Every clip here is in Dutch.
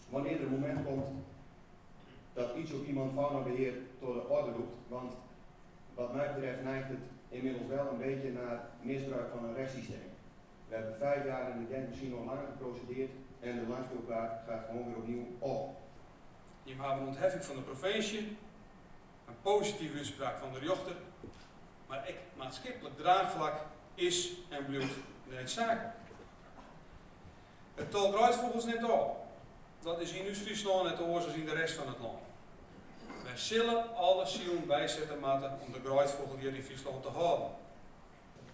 Wanneer er een moment komt dat iets of iemand faunabeheer tot de orde roept, want wat mij betreft neigt het inmiddels wel een beetje naar misbruik van een rechtssysteem. We hebben 5 jaar en ik denk misschien nog langer geprocedeerd en de langspeelkaart gaat gewoon weer opnieuw op. Je hebt een ontheffing van de provincie, een positieve uitspraak van de rechter, maar ik maatschappelijk draagvlak is en blijft niet zaken. Het tal bruidvogels neemt al. Dat is in Friesland net anders als in de rest van het land. Wij zullen alle zielen bijzetten moeten om de bruidvogel hier in Friesland te houden.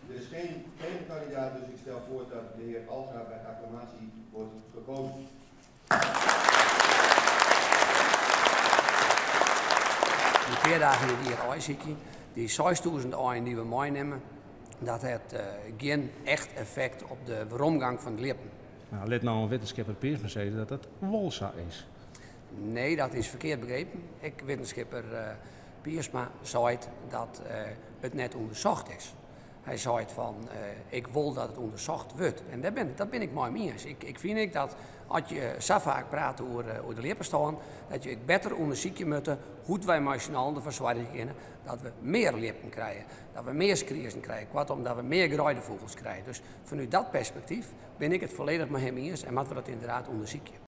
Er is geen kandidaat, dus ik stel voor dat de heer Alstra bij acclamatie wordt gekozen. Die 2 dagen die hier uitzitten, die 6000 euro die we meenemen, dat heeft geen echt effect op de omgang van de lippen. Nou, let nou een wetenschapper Peers zeggen dat dat wolsa is. Nee, dat is verkeerd begrepen. Ik, wetenschapper Piersma, zei dat het net onderzocht is. Hij zei van, ik wil dat het onderzocht wordt. En daar ben ik mooi mee eens. Ik vind dat als je zo vaak praat over de lippen staan, dat je beter onderzoeken moet hoe wij met z'n allen ervoor zorgen kunnen dat we meer lippen krijgen. Dat we meer skriezen krijgen. Kortom, dat we meer gruidevogels krijgen. Dus vanuit dat perspectief ben ik het volledig met hem eens en moeten we dat inderdaad onderzoeken.